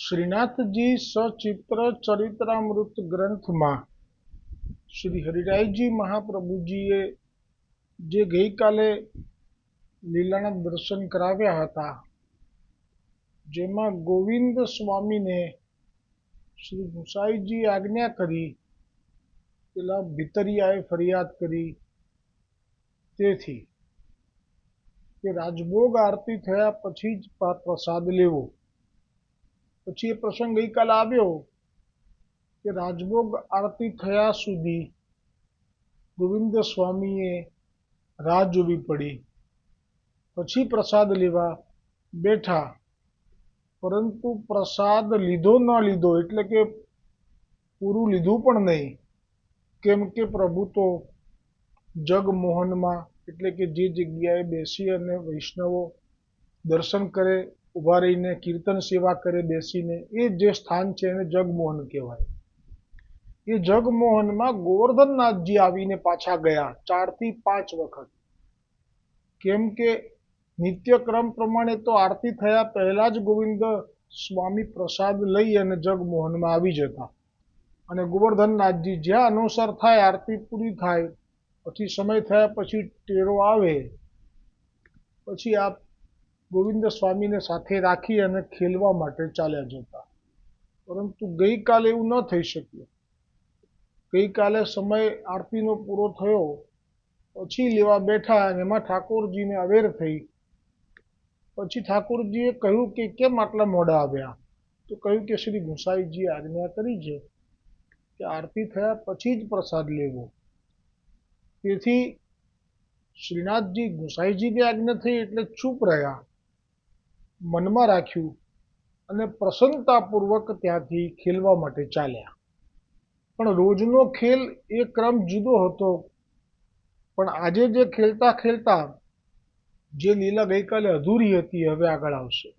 શ્રીનાથજી સચિત્ર ચરિત્રામૃત ગ્રંથમાં શ્રી હરિરાયજી મહાપ્રભુજીએ જે ગઈકાલે લીલાના દર્શન કરાવ્યા હતા, જેમાં ગોવિંદ સ્વામીને શ્રી ગુસાઈજી આજ્ઞા કરી, પેલા ભીતરિયાએ ફરિયાદ કરી તેથી કે રાજભોગ આરતી થયા પછી જ પ્રસાદ લેવો. પછી એ પ્રસંગ ગઈકાલે આવ્યો કે રાજભોગ આરતી થયા સુધી ગોવિંદ સ્વામીએ રાહ જોવી પડી. પછી પ્રસાદ લેવા બેઠા, પરંતુ પ્રસાદ લીધો ન લીધો એટલે કે પૂરું લીધું પણ નહીં, કેમ કે પ્રભુ તો જગમોહનમાં એટલે કે જે જગ્યાએ બેસી અને વૈષ્ણવો દર્શન કરે, ઊભા રહીને કીર્તન સેવા કરે બેસીને, એ જે સ્થાન છે એને જગમોહન કહેવાય. એ જગમોહનમાં ગોવર્ધનનાથજી આવીને પાછા ગયા 4 થી 5 વખત. કેમ કે નિત્યક્રમ પ્રમાણે તો આરતી થયા પહેલા જ ગોવિંદ સ્વામી પ્રસાદ લઈ અને જગમોહનમાં આવી જતા, અને ગોવર્ધનનાથજી જ્યાં અનુસાર થાય, આરતી પૂરી થાય પછી સમય થયા પછી ટેરો આવે પછી આપ ગોવિંદ સ્વામીને સાથે રાખી અને ખેલવા માટે ચાલ્યા જતા. પરંતુ ગઈકાલે એવું ન થઈ શક્યું. ગઈકાલે સમય આરતીનો પૂરો થયો પછી લેવા બેઠા અને એમાં ઠાકોરજીને અવેર થઈ. પછી ઠાકોરજીએ કહ્યું કે કેમ આટલા મોડા આવ્યા? તો કહ્યું કે શ્રી ગુસાઈજીએ આજ્ઞા કરી છે કે આરતી થયા પછી જ પ્રસાદ લેવો. તેથી શ્રીનાથજી ગુસાઈજીની આજ્ઞા થઈ એટલે ચૂપ રહ્યા, મનમાં રાખ્યું અને પ્રસન્નતાપૂર્વક ત્યાંથી ખેલવા માટે ચાલ્યા. પણ રોજનો ખેલ એ ક્રમ જુદો હતો. પણ આજે જે ખેલતા ખેલતા જે લીલા ગઈકાલે અધૂરી હતી હવે આગળ આવશે.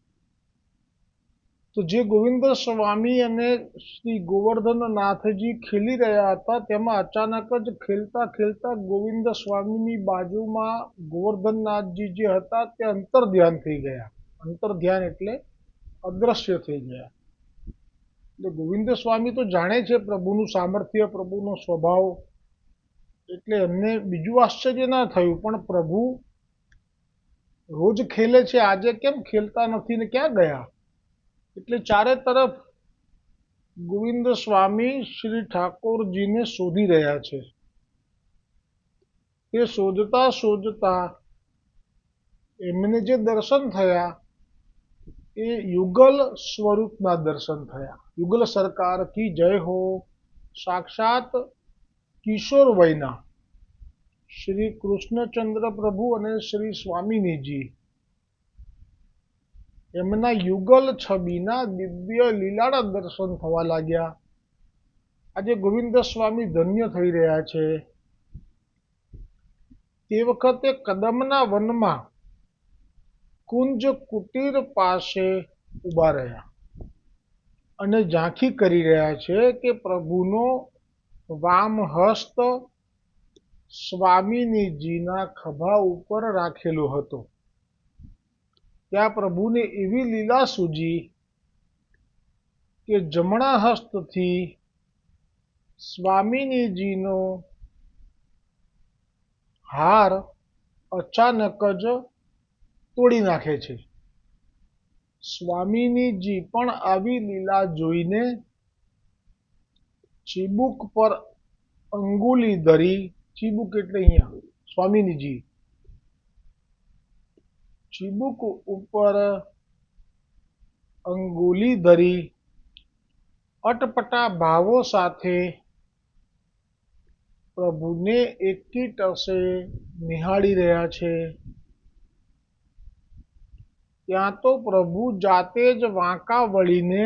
તો જે ગોવિંદ સ્વામી અને શ્રી ગોવર્ધનનાથજી ખેલી રહ્યા હતા, તેમાં અચાનક જ ખેલતા ખેલતા ગોવિંદ સ્વામીની બાજુમાં ગોવર્ધનનાથજી જે હતા તે અંતર્ધ્યાન થઈ ગયા. અંતર્ધ્યાન એટલે અદ્રશ્ય થઈ ગયા. એટલે ગોવિંદ સ્વામી તો જાણે છે પ્રભુનું સામર્થ્ય, પ્રભુનો સ્વભાવ, એટલે એમને બીજું આશ્ચર્ય ના થયું. પણ પ્રભુ રોજ ખેલે છે, આજે કેમ ખેલતા નથી ને ક્યાં ગયા? એટલે ચારે તરફ ગોવિંદ સ્વામી શ્રી ઠાકોરજીને શોધી રહ્યા છે. એ શોધતા શોધતા એમને જે દર્શન થયા એ યુગલ સ્વરૂપના દર્શન થયા. યુગલ સરકાર કી જય હો. સાક્ષાત કિશોર વયના શ્રી કૃષ્ણચંદ્ર પ્રભુ અને શ્રી સ્વામિનીજી એમના યુગલ છબીના દિવ્ય લીલાના દર્શન થવા લાગ્યા. આજે ગોવિંદ સ્વામી ધન્ય થઈ રહ્યા છે. તે વખતે કદમના વનમાં કુંજ કુટીર પાસે ઊભા રહ્યા અને ઝાંખી કરી રહ્યા છે કે પ્રભુનો વામ હસ્ત સ્વામિનીજીના ખભા ઉપર રાખેલો હતો. ત્યાં પ્રભુને એવી લીલા સૂજી કે જમણા હસ્તથી સ્વામિનીજીનો હાર અચાનક જ તોડી નાખે છે. સ્વામિનીજી પણ આવી લીલા જોઈને ચીબુક પર અંગુલી ધરી, ચીબુક એટલે અહીંયા સ્વામિનીજી, ચીબુક ઉપર અંગુલી ધરી અટપટા ભાવો સાથે પ્રભુને એકી ટસે નિહાળી રહ્યા છે. ત્યાં તો પ્રભુ જાતે જ વાંકા વળીને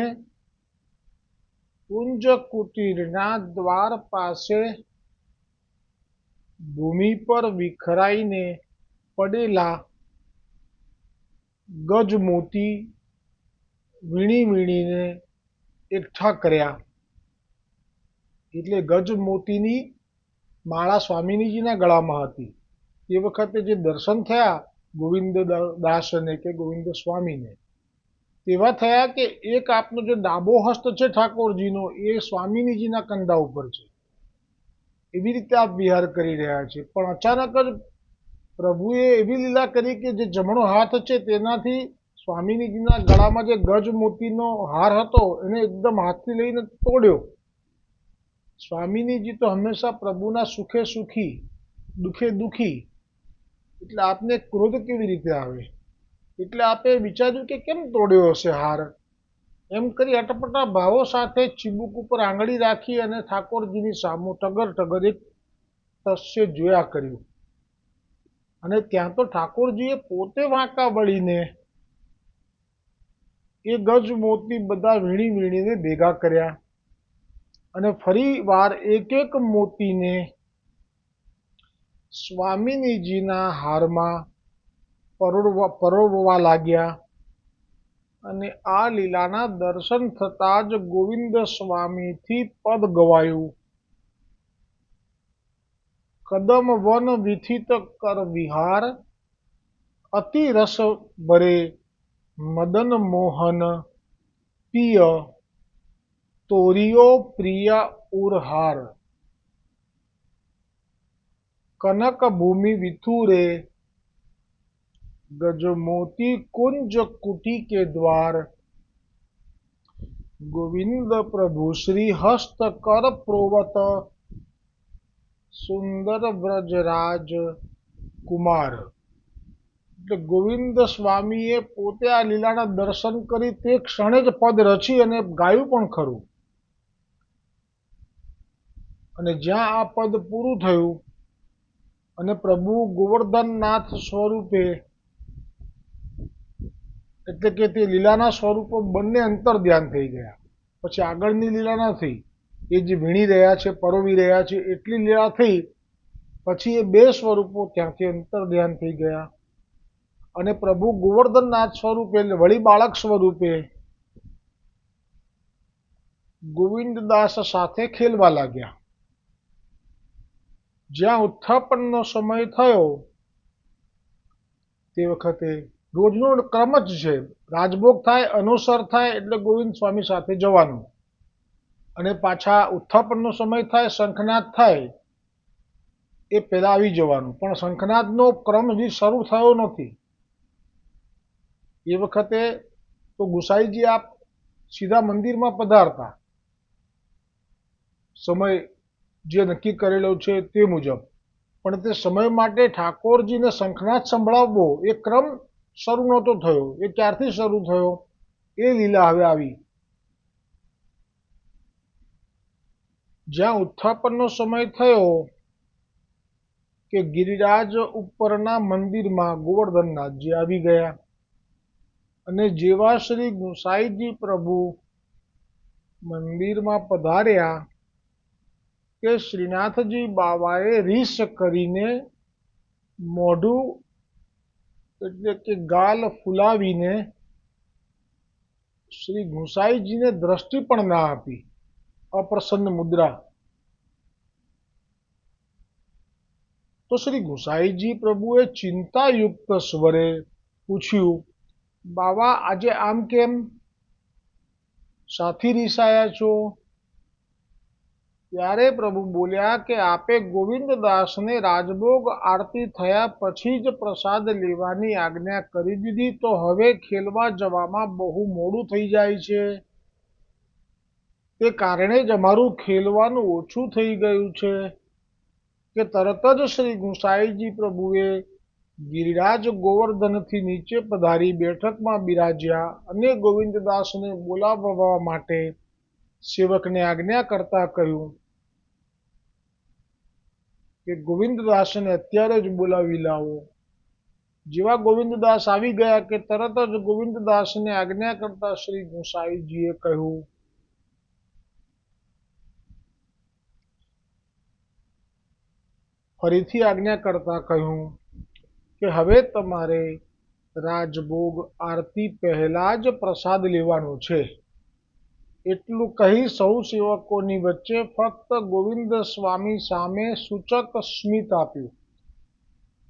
કુંજ કુટીરના દ્વાર પાસે ભૂમિ પર વિખરાઈને પડેલા ગજમોતી વીણી વીણીને એકઠા કર્યા. એટલે ગજમોતીની માળા સ્વામિનીજીના ગળામાં હતી. તે વખતે જે દર્શન થયા ગોવિંદ દાસને કે ગોવિંદ સ્વામીને, એવા થયા કે એક આપનો જે ડાબો હસ્ત છે ઠાકોરજીનો એ સ્વામિનીજીના કંધા ઉપર છે. એવી રીતે આપ વિહાર કરી રહ્યા છે. પણ અચાનક જ પ્રભુએ એવી લીલા કરી કે જે જમણો હાથ છે તેનાથી સ્વામિનીજીના ગળામાં જે ગજ મોતીનો હાર હતો એને એકદમ હાથથી લઈને તોડ્યો. સ્વામિનીજી તો હંમેશા પ્રભુના સુખે સુખી, દુઃખે દુઃખી, એટલે આપને ક્રોધ કેવી રીતે આવે? એટલે આપે વિચાર્યું કે કેમ તોડ્યો હશે હાર? એમ કરી અટપટા ભાવો સાથે ચીબુક ઉપર આંગળી રાખી અને ઠાકોરજીની સામું ટગર ટગર એક તસ્ય જોયા કર્યું. અને ત્યાં તો ઠાકોરજીએ પોતે વાંકા વળીને એ ગજ મોતી બધા વીણી વીણીને ભેગા કર્યા અને ફરી વાર એક એક મોતીને સ્વામિનીજીના હારમાં પરોવવા લાગ્યા. અને આ લીલાના દર્શન થતાં જ ગોવિંદ સ્વામીથી પદ ગવાયું. કદમ વન વિથિત કર વિહાર, અતિ રસ ભરે મદન મોહન પિય, તોરિયો પ્રિય ઉરહાર. કનક ભૂમિ વિથુરે गजमोती कुंज कुटी के द्वार, गोविंद प्रभु श्री हस्त कर प्रोवत सुंदर ब्रजराज कुमार. એટલે ગોવિંદ સ્વામીએ પોતે આ લીલાના દર્શન કરી તે ક્ષણે જ પદ રચી અને ગાયું પણ ખરું. અને જ્યાં આ પદ પૂરું થયું અને પ્રભુ ગોવર્ધનનાથ સ્વરૂપે એટલે કે તે લીલાના સ્વરૂપો બંને અંતર ધ્યાન થઈ ગયા. પછી આગળની લીલા ના થઈ, એ જે વીણી રહ્યા છે, પરોવી રહ્યા છે એટલી લીલા થઈ. પછી એ બે સ્વરૂપો ત્યાંથી અંતર ધ્યાન થઈ ગયા અને પ્રભુ ગોવર્ધનનાથ સ્વરૂપે વળી બાળક સ્વરૂપે ગોવિંદદાસ સાથે ખેલવા લાગ્યા. જ્યાં ઉત્થાપનનો સમય થયો તે વખતે રોજનો ક્રમ જ છે, રાજભોગ થાય, અનુસર થાય એટલે ગોવિંદ સ્વામી સાથે જવાનું અને પાછા ઉત્થાપનનો સમય થાય, શંખનાદ થાય એ પહેલા આવી જવાનું. પણ શંખનાદનો ક્રમ હજી શરૂ થયો નથી. એ વખતે તો ગુસાઈજી આપ સીધા મંદિરમાં પધારતા, સમય જે નક્કી કરેલો છે તે મુજબ. પણ તે સમય માટે ઠાકોરજીને શંખનાદ સંભળાવવો એ ક્રમ શરૂ નહોતો થયો. એ ક્યારથી શરૂ થયો એ લીલા હવે આવી. જ્યાં ઉત્થાપનનો સમય થયો કે ગિરિરાજ ઉપરના મંદિરમાં ગોવર્ધનનાથજી આવી ગયા અને જેવા શ્રી ગુસાઈજી પ્રભુ મંદિરમાં પધાર્યા કે શ્રીનાથજી બાવાએ રીસ કરીને મોઢું એટલે કે ગાલ ફુલાવીને શ્રી ગુસાઈજીને દ્રષ્ટિ પણ ના આપી, અપ્રસન્ન મુદ્રા. તો શ્રી ગુસાઈજી પ્રભુએ ચિંતાયુક્ત સ્વરે પૂછ્યું, બાવા આજે આમ કેમ? સાથી રીસાયા છો? ત્યારે પ્રભુ બોલ્યા કે આપે ગોવિંદદાસને રાજભોગ આરતી થયા પછી જ પ્રસાદ લેવાની આજ્ઞા કરી દીધી, તો હવે ખેલવા જવામાં બહુ મોડું થઈ જાય છે. તે કારણે જ અમારું ખેલવાનું ઓછું થઈ ગયું છે. કે તરત જ શ્રી ગુસાઈજી પ્રભુએ ગિરિરાજ ગોવર્ધનથી નીચે પધારી બેઠકમાં બિરાજ્યા અને ગોવિંદદાસને બોલાવવા માટે સેવકને આજ્ઞા કરતા કહ્યું કે ગોવિંદદાસને અત્યારે જ બોલાવી લાવો. જેવા ગોવિંદદાસ આવી ગયા કે તરત જ ગોવિંદદાસને આજ્ઞા કરતા શ્રી ગુસાઈજીએ કહ્યું, ફરીથી આજ્ઞા કરતા કહ્યું કે હવે તમારે રાજભોગ આરતી પહેલા જ પ્રસાદ લેવાનો છે. એટલું કહી સૌ સેવકોની વચ્ચે ફક્ત ગોવિંદ સ્વામી સામે સૂચક સ્મિત આપ્યું.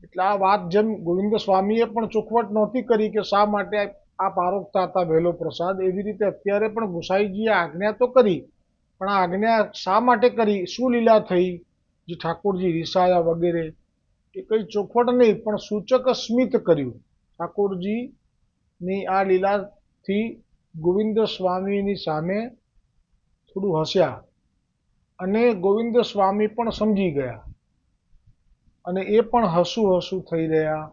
એટલે આ વાત જેમ ગોવિંદ સ્વામીએ પણ ચોખવટ નહોતી કરી કે શા માટે આપ આરોગતા હતા વહેલો પ્રસાદ, એવી રીતે અત્યારે પણ ગુસાઈજીએ આજ્ઞા તો કરી, પણ આ આજ્ઞા શા માટે કરી, શું લીલા થઈ, જે ઠાકોરજી રીસાયા વગેરે, એ કંઈ ચોખવટ નહીં, પણ સૂચક સ્મિત કર્યું. ઠાકોરજીની આ લીલાથી ગોવિંદ સ્વામીની સામે થોડું હસ્યા, અને ગોવિંદ સ્વામી પણ સમજી ગયા, અને એ પણ હસું હસું થઈ રહ્યા.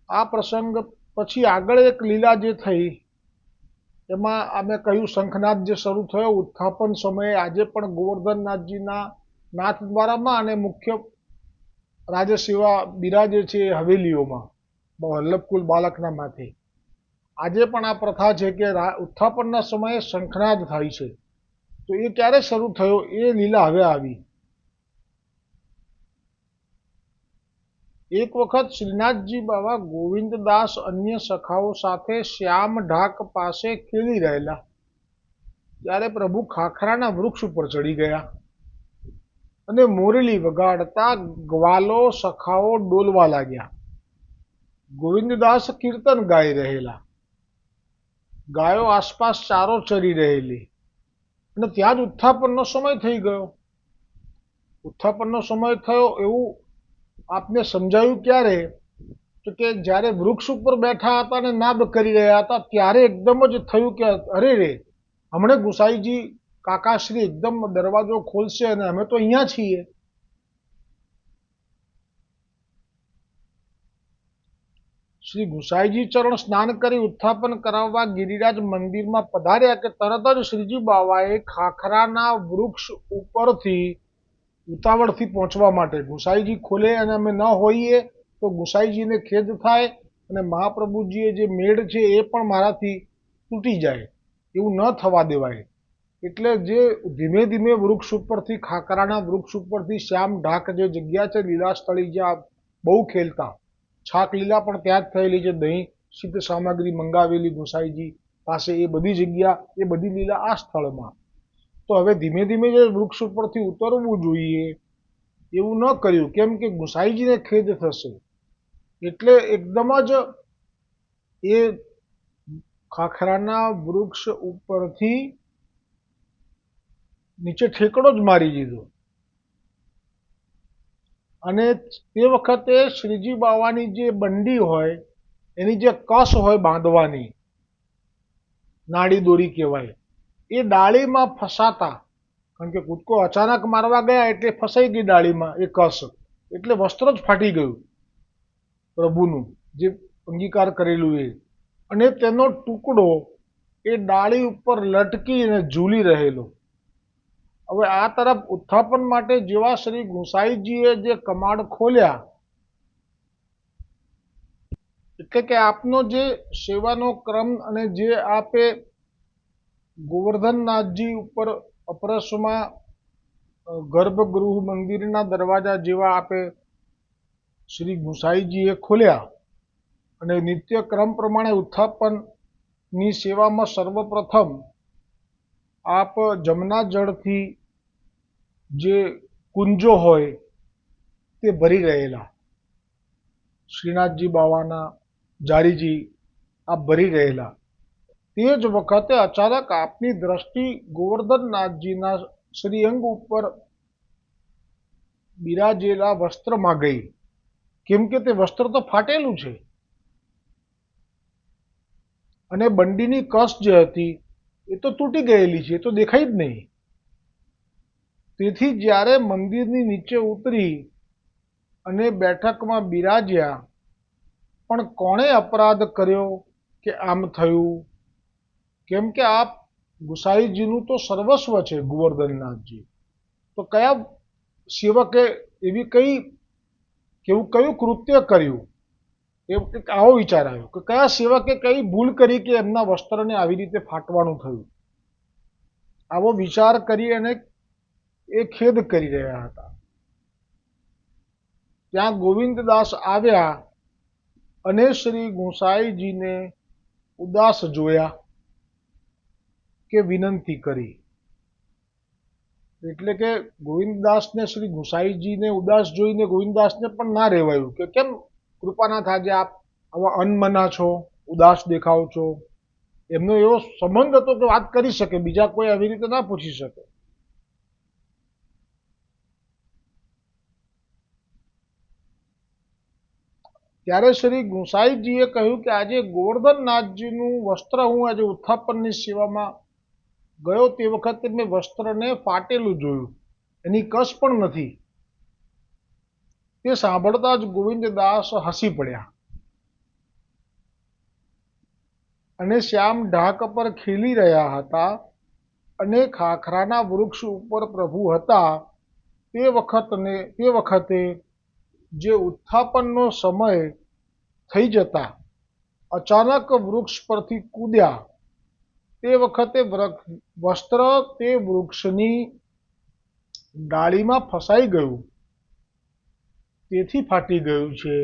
આ પ્રસંગ પછી આગળ એક લીલા જે થઈ, એમાં અમે કહ્યું શંખનાદ જે શરૂ થયો ઉત્થાપન સમયે, આજે પણ ગોવર્ધનનાથજીના નાથ દ્વારામાં અને મુખ્ય રાજસેવા બિરાજે છે હવેલીઓમાં વલ્લભકુલ બાલકના માથે. આજે પણ આ પ્રથા છે કે ઉત્થાપનના સમયે શંખનાદ થાય છે. તો એ ક્યારે શરૂ થયો, એ લીલા હવે આવી. એક વખત શ્રીનાથજી બાવા ગોવિંદદાસ અન્ય સખાઓ સાથે શ્યામ ઢાક પાસે ખેલી રહેલા, ત્યારે પ્રભુ ખાખરાના વૃક્ષ ઉપર ચડી ગયા અને મોરલી વગાડતા ગ્વાલો સખાઓ ડોલવા લાગ્યા. ગોવિંદદાસ કીર્તન ગાઈ રહેલા, ગાયો આસપાસ ચારો ચરી રહેલી, અને ત્યાં જ ઉત્થાપનનો સમય થઈ ગયો. ઉત્થાપનનો સમય થયો એવું આપને સમજાયું ક્યારે, તો કે જ્યારે વૃક્ષ ઉપર બેઠા હતા અને નાદ કરી રહ્યા હતા, ત્યારે એકદમ જ થયું કે અરે રે, હમણાં ગુસાઈજી કાકાશ્રી એકદમ દરવાજો ખોલશે અને અમે તો અહીંયા છીએ. શ્રી ગુસાઈજી ચરણ સ્નાન કરી ઉત્થાપન કરાવવા ગિરિરાજ મંદિરમાં પધાર્યા કે તરત જ શ્રીજી બાવાએ ખાખરાના વૃક્ષ ઉપરથી ઉતાવળથી પહોંચવા માટે, ગુસાઈજી ખોલે અને અમે ન હોઈએ તો ગુસાઈજીને ખેદ થાય અને મહાપ્રભુજીએ જે મેળ છે એ પણ મારાથી તૂટી જાય, એવું ન થવા દેવાય. એટલે જે ધીમે ધીમે વૃક્ષ ઉપરથી, ખાખરાના વૃક્ષ ઉપરથી શ્યામ ઢાક જે જગ્યા છે લીલાસ્થળી, જ્યાં બહુ ખેલતા, છાક લીલા પણ ત્યાં જ થયેલી છે, દહીં સિદ્ધ સામગ્રી મંગાવેલી ગુસાઈજી પાસે, એ બધી જગ્યા, એ બધી લીલા આ સ્થળમાં. તો હવે ધીમે ધીમે જે વૃક્ષ ઉપરથી ઉતરવું જોઈએ એવું ન કર્યું, કેમ કે ગુસાઈજીને ખેદ થશે. એટલે એકદમ જ એ ખાખરાના વૃક્ષ ઉપરથી નીચે ઠેકડો જ મારી દીધો. અને તે વખતે શ્રીજી બાવાની જે બંડી હોય, એની જે કસ હોય બાંધવાની, નાડી દોરી કહેવાય, એ ડાળીમાં ફસાતા, કારણ કે કૂદકો અચાનક મારવા ગયા એટલે ફસાઈ ગઈ ડાળીમાં એ કસ, એટલે વસ્ત્ર જ ફાટી ગયું પ્રભુનું જે અંગીકાર કરેલું એ, અને તેનો ટુકડો એ ડાળી ઉપર લટકી અને ઝૂલી રહેલો. હવે આ તરફ ઉત્થાપન માટે જેવા શ્રી ગુસાઈજીએ જે કમાડ ખોલ્યા, એટલે કે આપનો જે સેવાનો ક્રમ અને જે આપે ગોવર્ધનનાથજી ઉપર અપરસમાં ગર્ભગૃહ મંદિરના દરવાજા જેવા આપે શ્રી ગુસાઈજીએ ખોલ્યા, અને નિત્ય ક્રમ પ્રમાણે ઉત્થાપનની સેવામાં સર્વપ્રથમ આપ જમના જળથી જે કુંજો હોય તે ભરી રહેલા, શ્રીનાથજી બાવાના જારીજી આપ ભરી રહેલા. તે જ વખતે અચાનક આપની દ્રષ્ટિ ગોવર્ધનનાથજીના શ્રીઅંગ ઉપર બિરાજેલા વસ્ત્રમાં ગઈ, કેમ કે તે વસ્ત્ર તો ફાટેલું છે અને બંડીની કસ જે હતી એ તો તૂટી ગયેલી છે, એ તો દેખાય જ નહીં. તેથી જ્યારે મંદિરની નીચે ઉતરી અને બેઠકમાં બિરાજ્યા, પણ કોણે અપરાધ કર્યો કે આમ થયું, કેમ કે આપ ગુસાઈજીનું તો સર્વસ્વ છે ગોવર્ધનનાથજી, તો કયા સેવકે એવી કેવું કયું કૃત્ય કર્યું, આવો વિચાર આવ્યો કે કયા સેવકે કઈ ભૂલ કરી કે એમના વસ્ત્રને આવી રીતે ફાટવાનું થયું. આવો વિચાર કરી અને એ ખેદ કરી રહ્યા હતા. ત્યાં ગોવિંદદાસ આવ્યા અને શ્રી ગુસાઈજીને ઉદાસ જોયા કે વિનંતી કરી. એટલે કે ગોવિંદદાસને શ્રી ગુસાઈજીને ઉદાસ જોઈને ગોવિંદદાસને પણ ના રહેવાયું કે કેમ કૃપાનાથ આજે આપ આવા અનમના છો, ઉદાસ દેખાવ છો. એમનો એવો સંબંધ હતો કે વાત કરી શકે, બીજા કોઈ આવી રીતે ના પૂછી શકે. ત્યારે શ્રી ગુસાઈજીએ કહ્યું કે આજે ગોવર્ધનનાથજીનું વસ્ત્ર હું આજે ઉત્થાપનની સેવામાં ગયો તે વખતે મેં વસ્ત્રને ફાટેલું જોયું, એની કસ પણ નથી. તે સાંભળતા જ ગોવિંદદાસ હસી પડ્યા અને શ્યામ ઢાક પર ખીલી રહ્યા હતા અને ખાખરાના વૃક્ષ ઉપર પ્રભુ હતા. તે વખતે જે ઉત્થાપનનો સમય થઈ જતા અચાનક વૃક્ષ પરથી કૂદ્યા. તે વખતે વસ્ત્ર તે વૃક્ષની ડાળીમાં ફસાઈ ગયું, તેથી ફાટી ગયું છે.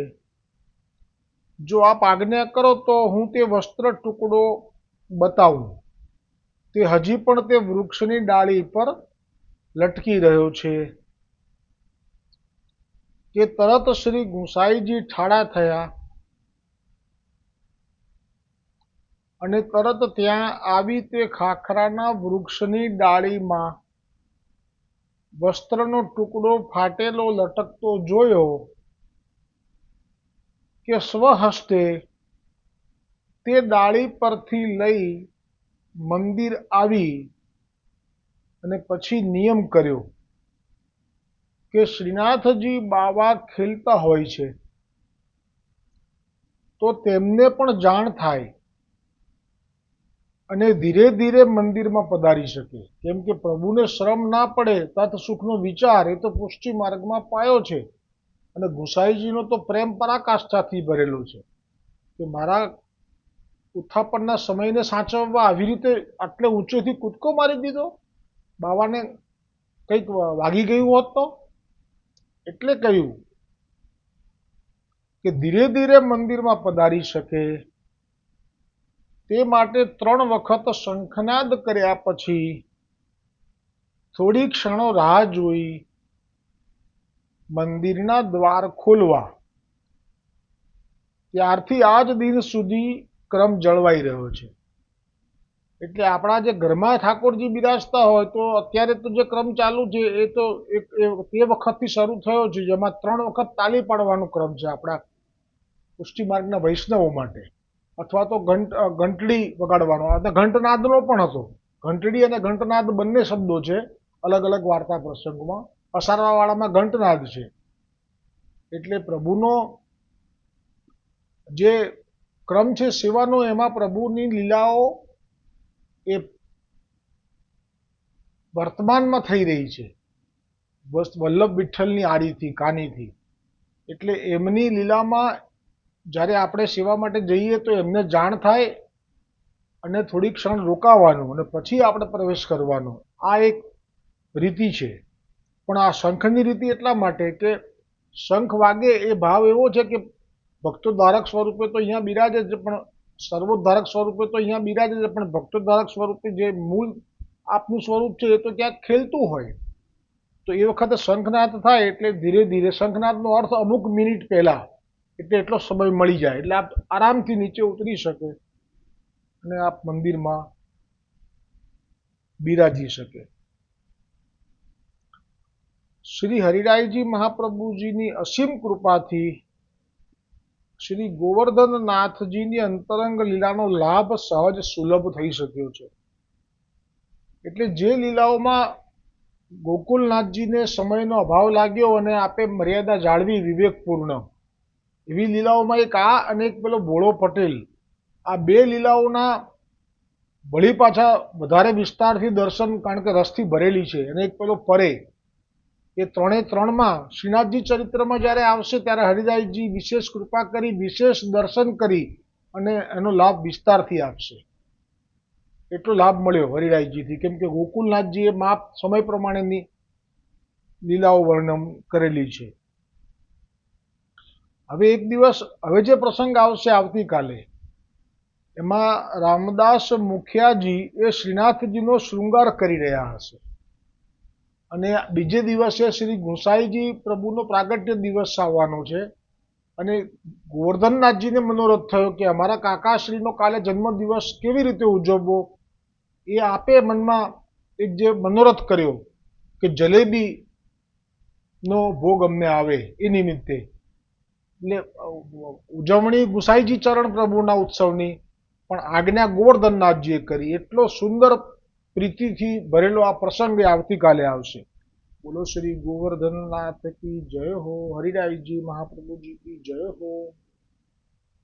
જો આપ આજ્ઞા કરો તો હું તે વસ્ત્ર ટુકડો બતાવું. તે હજી પણ તે વૃક્ષની ડાળી પર લટકી રહ્યો છે. કે તરત શ્રી ગુસાઈજી ઠાડા થયા અને તરત ત્યાં આવી તે ખાખરાના વૃક્ષની ડાળીમાં વસ્ત્રનો ટુકડો ફાટેલો લટકતો જોયો કે સ્વહસ્તે તે ડાળી પરથી લઈ મંદિર આવી અને પછી નિયમ કર્યો કે શ્રીનાથજી બાવા ખેલતા હોય છે તો તેમને પણ જાણ થાય અને ધીરે ધીરે મંદિરમાં પધારી શકે. કેમ કે પ્રભુને શ્રમ ના પડે તત સુખનો વિચાર એ તો પુષ્ટિ માર્ગમાં પાયો છે. અને ગુસાઈજીનો તો પ્રેમ પરાકાષ્ઠાથી ભરેલો છે કે મારા ઉત્થાપનના સમયને સાચવવા આવી રીતે આટલે ઊંચેથી કૂદકો મારી દીધો, બાવાને કંઈક વાગી ગયું હોત તો. એટલે કહ્યું કે ધીરે ધીરે મંદિરમાં પધારી શકે તે માટે 3 વખત શંખનાદ કર્યા પછી થોડી ક્ષણો રાહ જોઈ મંદિરના દ્વાર ખોલવા. ત્યારથી આજ દિન સુધી ક્રમ જળવાઈ રહ્યો છે. એટલે આપણા જે ઘરમાં ઠાકોરજી બિરાજતા હોય તો અત્યારે તો જે ક્રમ ચાલુ છે એ તો તે વખતથી શરૂ થયો છે, જેમાં 3 વખત તાલી પાડવાનો ક્રમ છે આપણા પુષ્ટિ માર્ગના વૈષ્ણવો માટે. અથવા તો ઘંટડી વગાડવાનો, ઘંટનાદનો પણ હતો. ઘંટડી અને ઘંટનાદ બંને શબ્દો છે અલગ અલગ વાર્તા પ્રસંગોમાં. અસારવાવાળામાં ઘંટનાદ છે. એટલે પ્રભુનો જે ક્રમ છે સેવાનો, એમાં પ્રભુની લીલાઓ એ વર્તમાનમાં થઈ રહી છે વલ્લભ વિઠ્ઠલની આડીથી કાનીથી. એટલે એમની લીલામાં જ્યારે આપણે સેવા માટે જઈએ તો એમને જાણ થાય અને થોડી ક્ષણ રોકાવાનું અને પછી આપણે પ્રવેશ કરવાનો. આ એક રીતિ છે. પણ આ શંખની રીતિ એટલા માટે કે શંખ વાગે એ ભાવ એવો છે કે ભક્તોદ્ધારક સ્વરૂપે તો અહીંયા બિરાજે છે, પણ સર્વોદ્ધારક સ્વરૂપે તો અહીંયા બિરાજે છે, પણ ભક્તોદ્ધારક સ્વરૂપે જે મૂળ આપનું સ્વરૂપ છે એ તો ક્યાંક ખેલતું હોય. તો એ વખતે શંખનાદ થાય એટલે ધીરે ધીરે શંખનાદનો અર્થ અમુક મિનિટ પહેલા, એટલે એટલો સમય મળી જાય એટલે આપ આરામથી નીચે ઉતરી શકે અને આપ મંદિરમાં બિરાજી શકે. શ્રી હરિરાયજી મહાપ્રભુજીની અસીમ કૃપાથી શ્રી ગોવર્ધનનાથજીની અંતરંગ લીલાનો લાભ સહજ સુલભ થઈ શક્યો છે. એટલે જે લીલાઓમાં ગોકુલનાથજીને સમયનો અભાવ લાગ્યો અને આપે મર્યાદા જાળવી વિવેકપૂર્ણ, એવી લીલાઓમાં એક આ અને એક પેલો ભોળો પટેલ, આ 2 લીલાઓના વળી પાછા વધારે વિસ્તારથી દર્શન, કારણ કે રસથી ભરેલી છે. અને એક પેલો પરે, એ 3માં શ્રીનાથજી ચરિત્રમાં જ્યારે આવશે ત્યારે હરિદાસજી વિશેષ કૃપા કરી, વિશેષ દર્શન કરી અને એનો લાભ વિસ્તારથી આપશે. એટલો લાભ મળ્યો હરિરાયજીથી. કેમ કે ગોકુલનાથજીએ માપ સમય પ્રમાણેની લીલાઓ વર્ણન કરેલી છે. હવે એક દિવસ, હવે જે પ્રસંગ આવશે આવતીકાલે, એમાં રામદાસ મુખિયાજી એ શ્રીનાથજીનો શૃંગાર કરી રહ્યા હશે અને બીજે દિવસે શ્રી ગુસાઈજી પ્રભુનો પ્રાગટ્ય દિવસ આવવાનો છે. અને ગોવર્ધનનાથજીને મનોરથ થયો કે અમારા કાકાશ્રીનો કાલે જન્મદિવસ કેવી રીતે ઉજવવો. એ આપે મનમાં એક જે મનોરથ કર્યો કે જલેબીનો ભોગ અમને આવે એ નિમિત્તે. એટલે ઉજવણી ગુસાઈજી ચરણ પ્રભુના ઉત્સવની, પણ આજ્ઞા ગોવર્ધનનાથજીએ કરી. એટલો સુંદર પ્રીતિથી ભરેલો આ પ્રસંગ આવતીકાલે આવશે. બોલો શ્રી ગોવર્ધનનાથ કી જય હો. હરિરાયજી મહાપ્રભુજી કી જય હો.